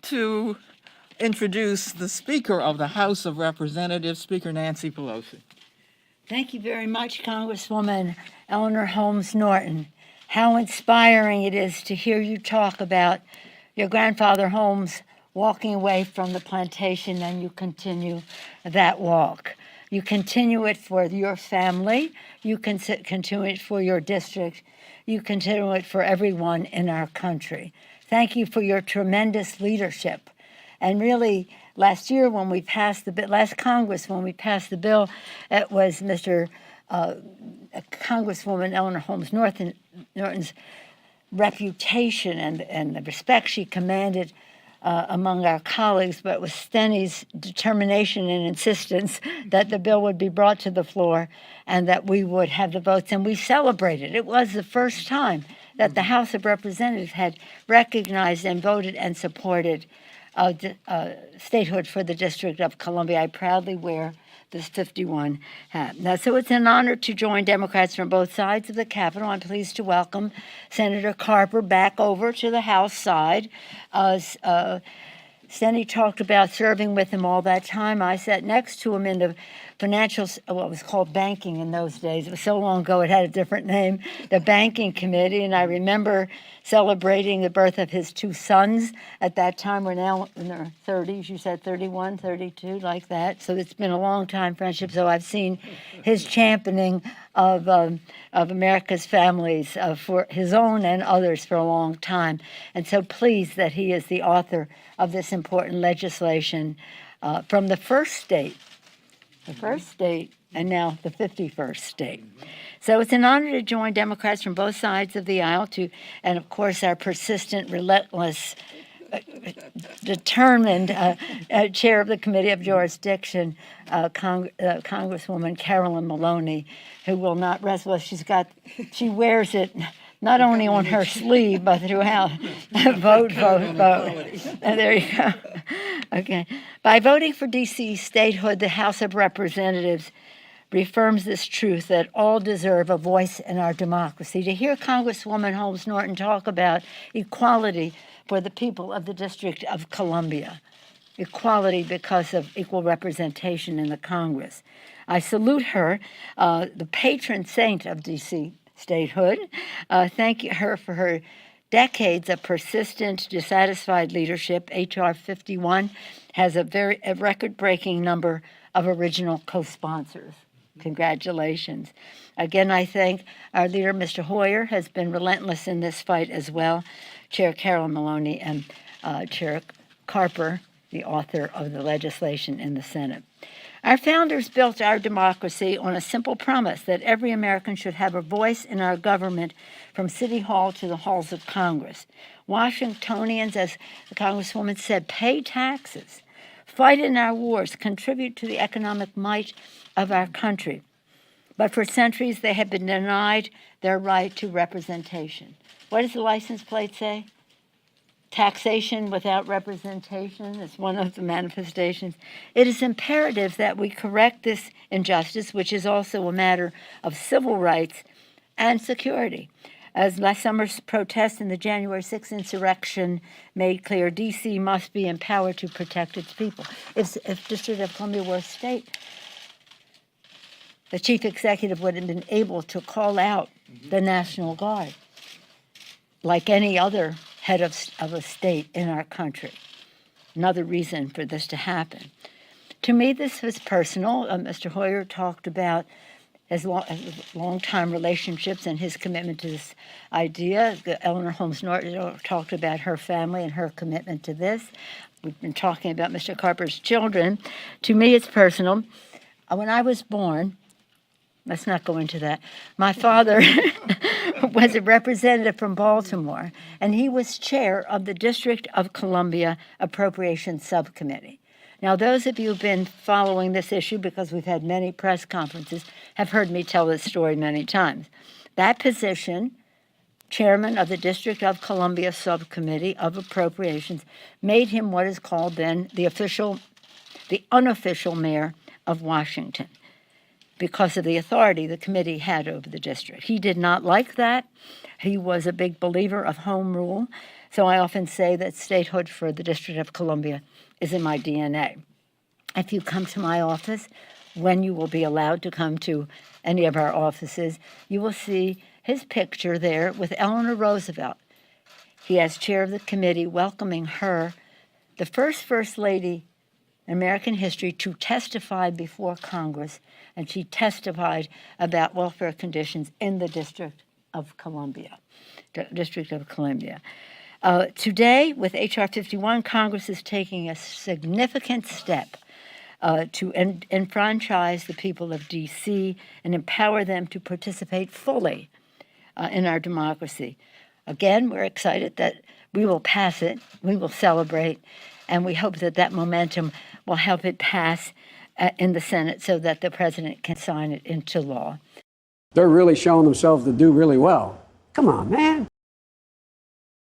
to introduce the Speaker of the House of Representatives, Speaker Nancy Pelosi. Thank you very much, Congresswoman Eleanor Holmes Norton. How inspiring it is to hear you talk about your grandfather Holmes walking away from the plantation, and you continue that walk. You continue it for your family, you continue it for your district, you continue it for everyone in our country. Thank you for your tremendous leadership. And really, last year when we passed the bill, last Congress when we passed the bill, it was Congresswoman Eleanor Holmes Norton's reputation and the respect she commanded among our colleagues, but it was Steni's determination and insistence that the bill would be brought to the floor and that we would have the votes. And we celebrated. It was the first time that the House of Representatives had recognized and voted and supported statehood for the District of Columbia. I proudly wear this 51 hat. Now, so it's an honor to join Democrats from both sides of the Capitol. I'm pleased to welcome Senator Carper back over to the House side. Steny talked about serving with him all that time. I sat next to him in the what was called banking in those days. It was so long ago it had a different name, the Banking Committee, and I remember celebrating the birth of his two sons. At that time, we're now in their 30s. You said 31, 32, like that. So it's been a long time friendship. So I've seen his championing of America's families for his own and others for a long time. And so pleased that he is the author of this important legislation from the first state, and now the 51st state. So it's an honor to join Democrats from both sides of the aisle and of course our persistent, relentless, determined chair of the Committee of Jurisdiction, Congresswoman Carolyn Maloney, who will not rest. Well, she wears it not only on her sleeve, but throughout. Vote. There you go. Okay. By voting for D.C. statehood, the House of Representatives reaffirms this truth that all deserve a voice in our democracy. To hear Congresswoman Holmes Norton talk about equality for the people of the District of Columbia, equality because of equal representation in the Congress. I salute her, the patron saint of D.C. statehood. Thank her for her decades of persistent, dissatisfied leadership. H.R. 51 has a record-breaking number of original co-sponsors. Congratulations. Again, I thank our leader, Mr. Hoyer, has been relentless in this fight as well, Chair Carolyn Maloney and Chair Carper, the author of the legislation in the Senate. Our founders built our democracy on a simple promise that every American should have a voice in our government from City Hall to the halls of Congress. Washingtonians, as the Congresswoman said, pay taxes, fight in our wars, contribute to the economic might of our country. But for centuries, they have been denied their right to representation. What does the license plate say? Taxation without representation is one of the manifestations. It is imperative that we correct this injustice, which is also a matter of civil rights and security. As last summer's protests in the January 6th insurrection made clear, D.C. must be empowered to protect its people. If District of Columbia were a state, the chief executive would have been able to call out the National Guard like any other head of a state in our country. Another reason for this to happen. To me, this was personal. Mr. Hoyer talked about his long-time relationships and his commitment to this idea. Eleanor Holmes Norton talked about her family and her commitment to this. We've been talking about Mr. Carper's children. To me, it's personal. When I was born, let's not go into that. My father was a representative from Baltimore, and he was chair of the District of Columbia Appropriations Subcommittee. Now, those of you who've been following this issue, because we've had many press conferences, have heard me tell this story many times. That position, chairman of the District of Columbia Subcommittee of Appropriations, made him what is called then the unofficial mayor of Washington. because of the authority the committee had over the district. He did not like that. He was a big believer of home rule. So I often say that statehood for the District of Columbia is in my DNA. If you come to my office, when you will be allowed to come to any of our offices, you will see his picture there with Eleanor Roosevelt. He, as chair of the committee, welcoming her, the First Lady in American history, to testify before Congress, and she testified about welfare conditions in the District of Columbia. Today, with H.R. 51, Congress is taking a significant step to enfranchise the people of D.C. and empower them to participate fully in our democracy. Again, we're excited that we will pass it, we will celebrate, and we hope that that momentum will help it pass in the Senate so that the president can sign it into law. They're really showing themselves to do really well. Come on, man.